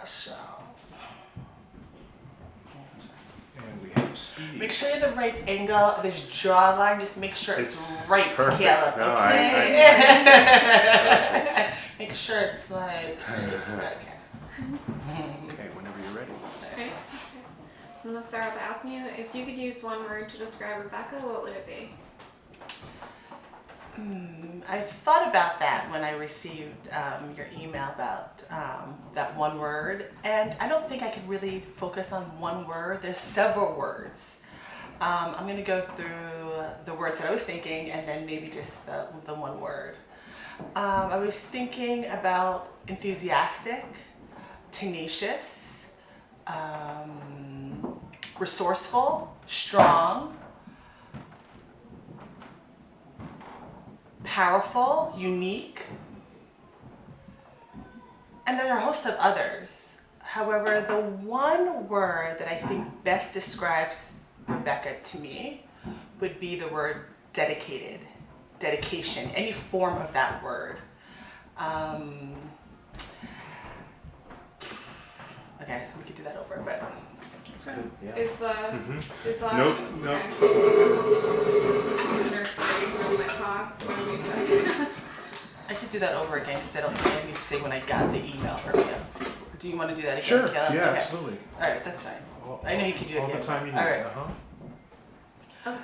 myself. And we have Speedy. Make sure you're the right angle of this jawline. Just make sure it's right, perfect. Caleb. No, Okay. Make sure it's like. Okay. Okay, whenever you're ready. Okay. So I'm gonna start with asking you if you could use one word to describe Rebecca, what would it be? I thought about that when I received your email about that one word, and I don't think I could really focus on one word. There's several words. I'm going to go through the words that I was thinking, and then maybe just the one word. I was thinking about enthusiastic, tenacious, resourceful, strong, powerful, unique, and there are a host of others. However, the one word that I think best describes Rebecca to me would be the word dedicated, dedication, any form of that word. Okay, we could do that over, but. Yeah. Is the Nope. I could do that over again because I don't think I need to say when I got the email from you. Do you want to do that again, Sure. Caleb? Yeah, Okay. absolutely. All right, that's fine. I know you can do it all again. the time you need. All right. Okay.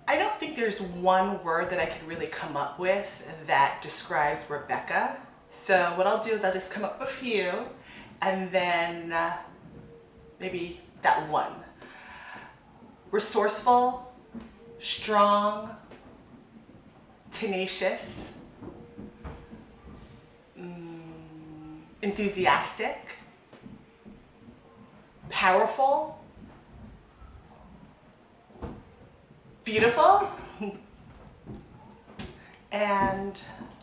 I don't think there's one word that I could really come up with that describes Rebecca. So what I'll do is I'll just come up with a few, and then maybe that one. Resourceful, strong, tenacious, enthusiastic, powerful, beautiful, and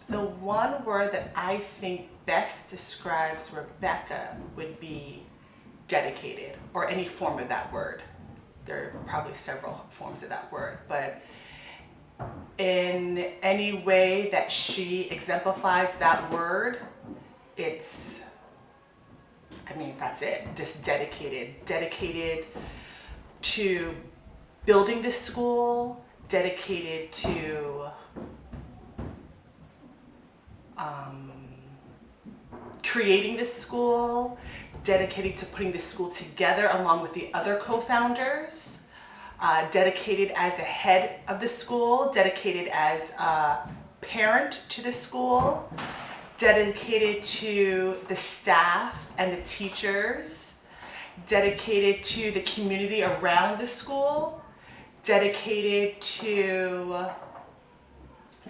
the one word that I think best describes Rebecca would be dedicated, or any form of that word. There are probably several forms of that word, but in any way that she exemplifies that word, that's it, just dedicated. Dedicated to building this school, dedicated to creating this school, dedicated to putting this school together along with the other co-founders, dedicated as a head of the school, dedicated as a parent to the school, dedicated to the staff and the teachers, dedicated to the community around the school, dedicated to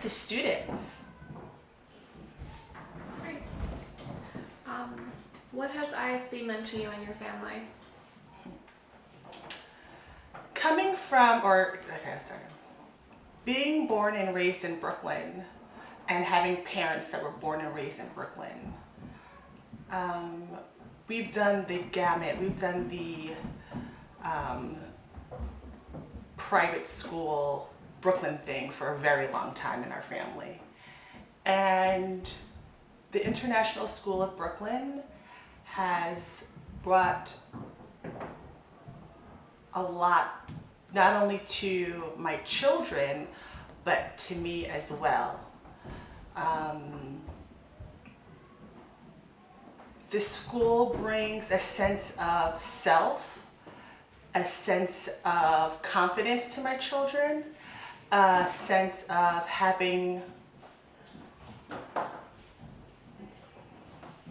the students. Great. What has ISB meant to you and your family? Coming from, being born and raised in Brooklyn and having parents that were born and raised in Brooklyn, we've done the gamut. We've done the private school Brooklyn thing for a very long time in our family. And the International School of Brooklyn has brought a lot, not only to my children, but to me as well. The school brings a sense of self, a sense of confidence to my children, a sense of having.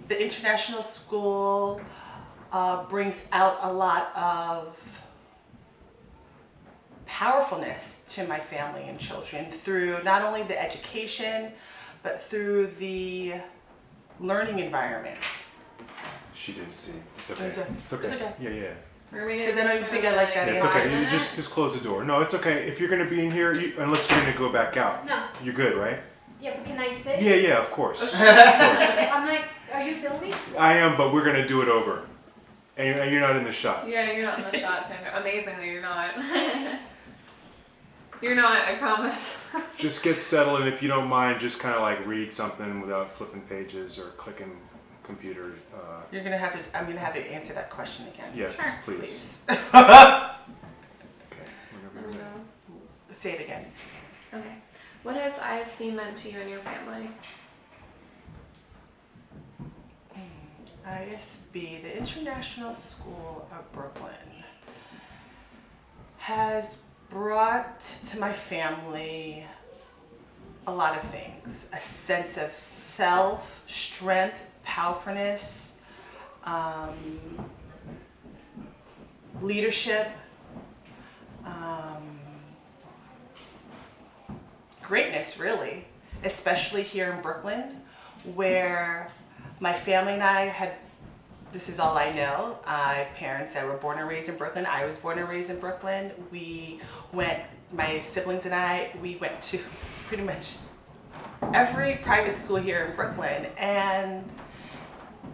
The international school brings out a lot of powerfulness to my family and children through not only the education, but through the learning environment. She didn't see. It's okay. It's okay. It's okay. Yeah. Because I know you think I like that. Yeah, it's okay. You just close the door. No, it's okay. If you're going to be in here, unless you're going to go back out. No. You're good, right? Yeah, but can I sit? Yeah, of course. Oh, of course. I'm like, are you filming? I am, but we're going to do it over. And you're not in the shot. Yeah, you're not in the shot, Sandra. Amazingly, you're not. You're not, I promise. Just get settled, and if you don't mind, just kind of like read something without flipping pages or clicking computer. I'm gonna have to answer that question again. Yes, Sure. please. Please. Okay. Whenever you're ready. Say it again. Okay. What has ISB meant to you and your family? ISB, the International School of Brooklyn, has brought to my family a lot of things. A sense of self, strength, powerfulness, leadership, greatness, really, especially here in Brooklyn, where my family and I had, this is all I know, I have parents that were born and raised in Brooklyn. I was born and raised in Brooklyn. My siblings and I, we went to pretty much every private school here in Brooklyn, and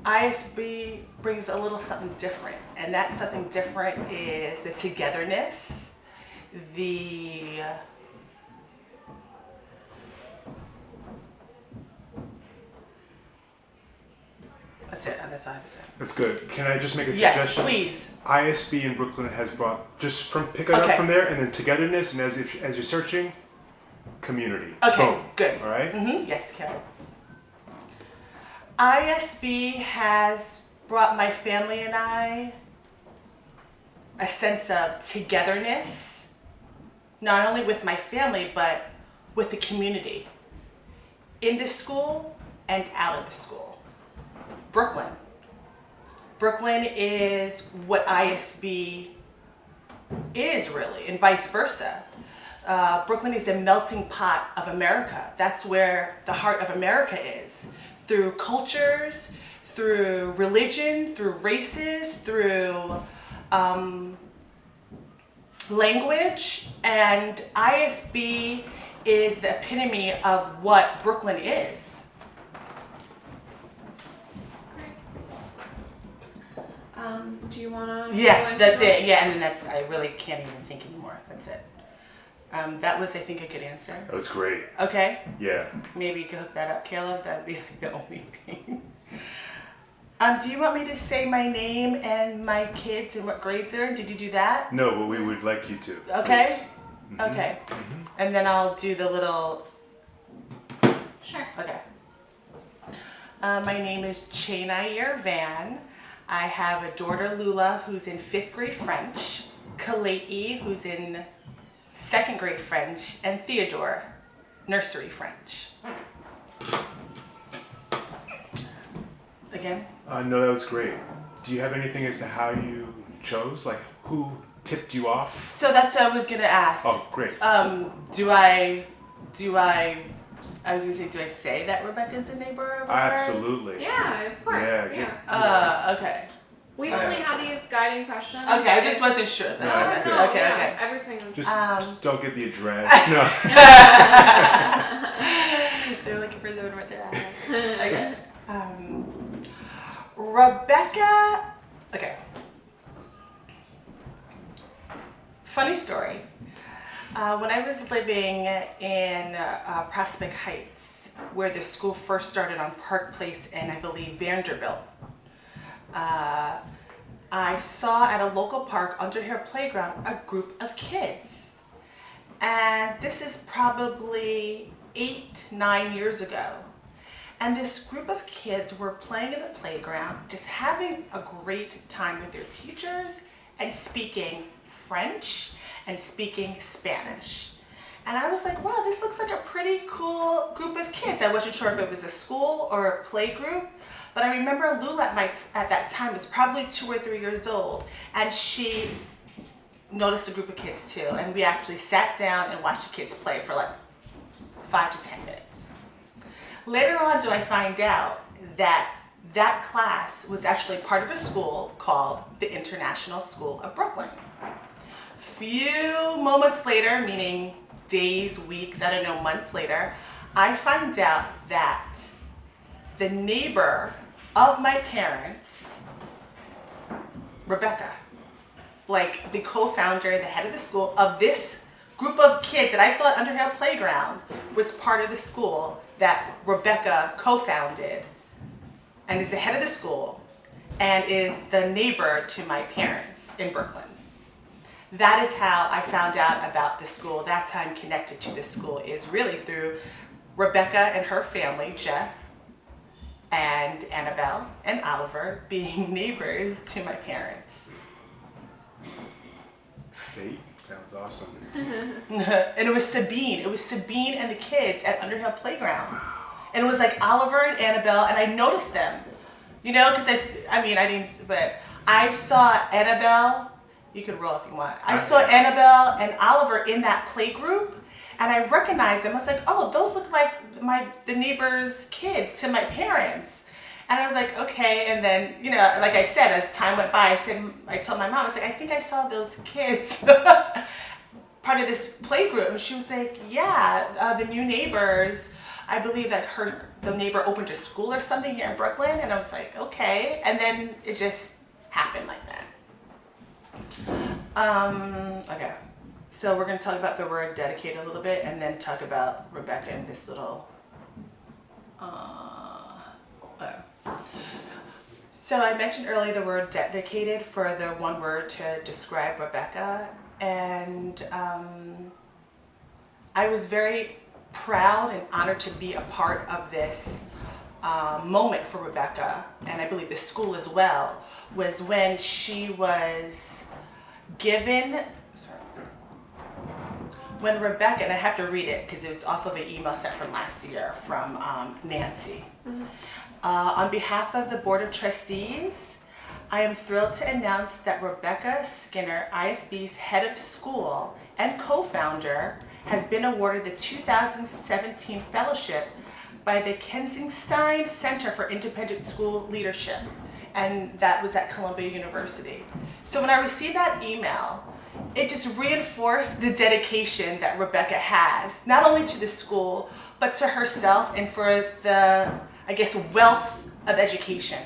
ISB brings a little something different, and that something different is the togetherness, that's it, that's all I have to say. That's good. Can I just make a Yes, suggestion? please. ISB in Brooklyn has brought, just from pick it up Okay. from there, and then togetherness, and as you're searching, community. Okay, Boom. good. All right? Yes, Caleb. ISB has brought my family and I a sense of togetherness, not only with my family, but with the community, in the school and out of the school. Brooklyn. Brooklyn is what ISB is really, and vice versa. Brooklyn is the melting pot of America. That's where the heart of America is. Through cultures, through religion, through races, through language, and ISB is the epitome of what Brooklyn is. Do you want to? Yes, that's it. Yeah, and then I really can't even think anymore. That's it. That was, I think, a good answer. That was great. Okay, Yeah. maybe you could hook that up, Caleb. That'd be like the only thing. Do you want me to say my name and my kids and what grades they're in? Did you do that? No, but we would like you to. Okay. Please. Okay. And then I'll do the little. Sure. Okay. My name is Chineyre Van. I have a daughter, Lula, who's in 5th grade French, Kalei, who's in 2nd grade French, and Theodore, nursery French. Again? No, that was great. Do you have anything as to how you chose? Like, who tipped you off? So that's what I was going to ask. Oh, great. I was going to say, do I say that Rebecca's a neighbor of ours? Absolutely. Yeah, of course. Yeah, Okay. We only had these guiding questions. Okay, I just wasn't sure. That's good. Okay, yeah, okay. Everything is. Just don't get the address. No. They're looking for the what they're at. Okay. Rebecca. Okay. Funny story. When I was living in Prospect Heights, where the school first started on Park Place and I believe Vanderbilt, I saw at a local park under her playground a group of kids. And this is probably 8-9 years ago. And this group of kids were playing in the playground, just having a great time with their teachers and speaking French and speaking Spanish. And I was like, wow, this looks like a pretty cool group of kids. I wasn't sure if it was a school or a play group, but I remember Lula at that time was probably 2 or 3 years old, and she noticed a group of kids too, and we actually sat down and watched the kids play for like 5 to 10 minutes. Later on do I find out that that class was actually part of a school called the International School of Brooklyn. Few moments later, meaning days, weeks, I don't know, months later, I find out that the neighbor of my parents, Rebecca, like the co-founder, the head of the school of this group of kids that I saw at Underhill Playground, was part of the school that Rebecca co-founded and is the head of the school and is the neighbor to my parents in Brooklyn. That is how I found out about the school. That's how I'm connected to the school, is really through Rebecca and her family, Jeff and Annabelle and Oliver, being neighbors to my parents. Fate. Sounds awesome. And it was Sabine. It was Sabine and the kids at Underhill Playground. And it was like Oliver and Annabelle, and I noticed them. You know, because I didn't, but I saw Annabelle. You can roll if you want. I saw Annabelle and Oliver in that play group, and I recognized them. I was like, oh, those look like the neighbors' kids to my parents. And I was like, okay. And then, you know, like I said, as time went by, I told my mom, I was like, I think I saw those kids part of this play group. And she was like, yeah, the new neighbors. I believe that the neighbor opened a school or something here in Brooklyn. And I was like, okay. And then it just happened like that. Okay. So we're going to talk about the word dedicate a little bit, and then talk about Rebecca and this little, So I mentioned earlier the word dedicated for the one word to describe Rebecca, and I was very proud and honored to be a part of this moment for Rebecca, and I believe the school as well, was when she was given, when Rebecca, and I have to read it because it's off of an email sent from last year from Nancy. Mm-hmm. On behalf of the Board of Trustees, I am thrilled to announce that Rebecca Skinner, ISB's head of school and co-founder, has been awarded the 2017 fellowship by the Kensingstein Center for Independent School Leadership, and that was at Columbia University. So when I received that email, it just reinforced the dedication that Rebecca has, not only to the school, but to herself and for the, I guess, wealth of education.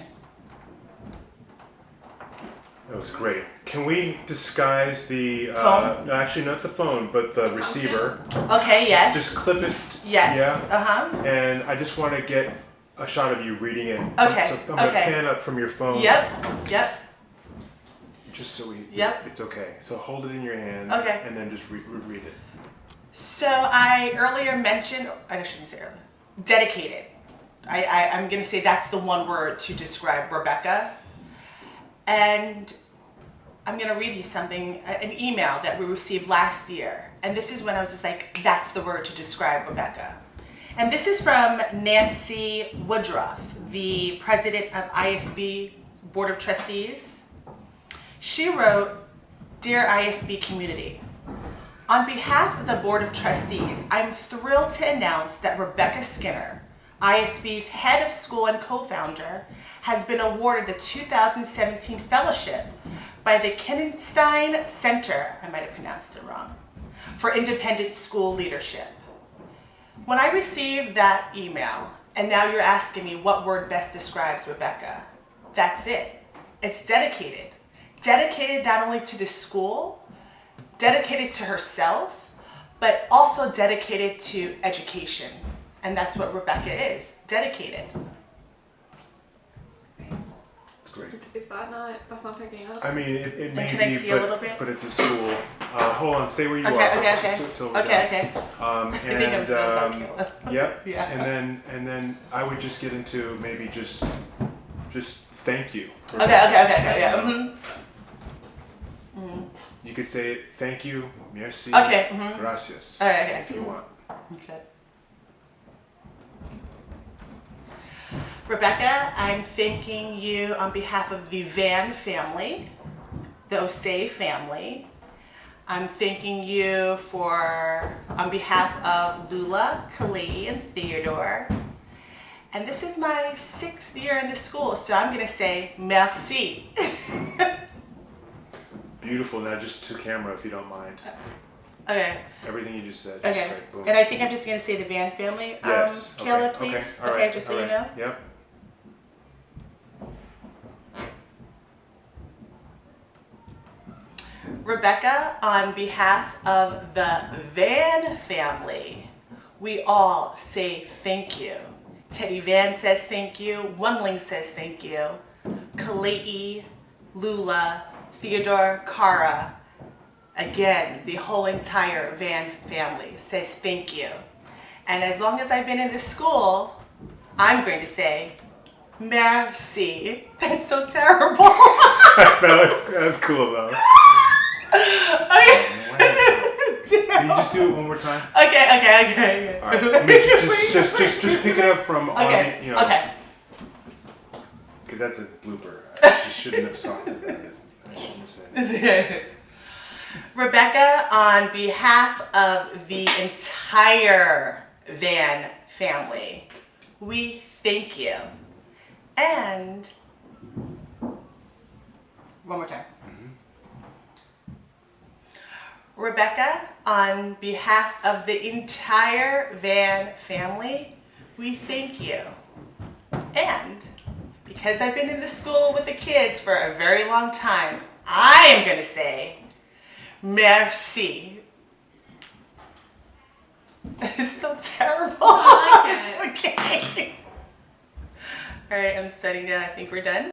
That was great. Can we disguise the phone? No, actually not the phone, but the receiver. Okay, yes. Just clip it. Yes. Yeah. Uh-huh. And I just want to get a shot of you reading it. Okay. So I'm gonna pan up from your phone. Yep. Just so Yep. It's okay. So hold it in your hand. Okay. And then just read it. So I earlier mentioned, I shouldn't say earlier, dedicated. I'm going to say that's the one word to describe Rebecca. And I'm going to read you something, an email that we received last year. And this is when I was just like, that's the word to describe Rebecca. And this is from Nancy Woodruff, the president of ISB Board of Trustees. She wrote, "Dear ISB community, on behalf of the Board of Trustees, I'm thrilled to announce that Rebecca Skinner, ISB's head of school and co-founder, has been awarded the 2017 fellowship by the Kensingstein Center, I might have pronounced it wrong, for Independent School Leadership." When I received that email, and now you're asking me what word best describes Rebecca, that's it. It's dedicated. Dedicated not only to the school, dedicated to herself, but also dedicated to education. And that's what Rebecca is, dedicated. It's great. Is that that's not picking up? I mean, it may Can I be, see a little bit? but it's a school. Hold on, stay where you are. Okay. Till we're done. Okay. I think I'm feeling about yep. Yeah. And then I would just get into maybe just thank you. Okay, yeah. Mm-hmm. You could say thank you, merci, Okay, mhm. gracias, Okay. if you want. Okay. Rebecca, I'm thanking you on behalf of the Van family, the Osei family. I'm thanking you on behalf of Lula, Khalid, and Theodore. And this is my 6th year in the school, so I'm going to say merci. Beautiful. Now just to camera, if you don't mind. Okay. Everything you just said. Just Okay. right, boom. And I think I'm just going to say the Van family. Yes. Kayla, okay. please. Okay. All right. Just so all you right. know. Yep. Rebecca, on behalf of the Van family, we all say thank you. Teddy Van says thank you. Oneling says thank you. Kalei, Lula, Theodore, Kara. Again, the whole entire Van family says thank you. And as long as I've been in this school, I'm going to say merci. That's so terrible. No, that's cool though. Can you just do it one more time? Okay. All right. I mean, just pick it up from Okay. on, you know. Okay. Because that's a blooper. I just shouldn't have talked about it. I shouldn't have said it. Rebecca, on behalf of the entire Van family, we thank you. And one more time. Rebecca, on behalf of the entire Van family, we thank you. And because I've been in the school with the kids for a very long time, I am going to say merci. It's so terrible. I like it. It's okay. All right, I'm starting now. I think we're done.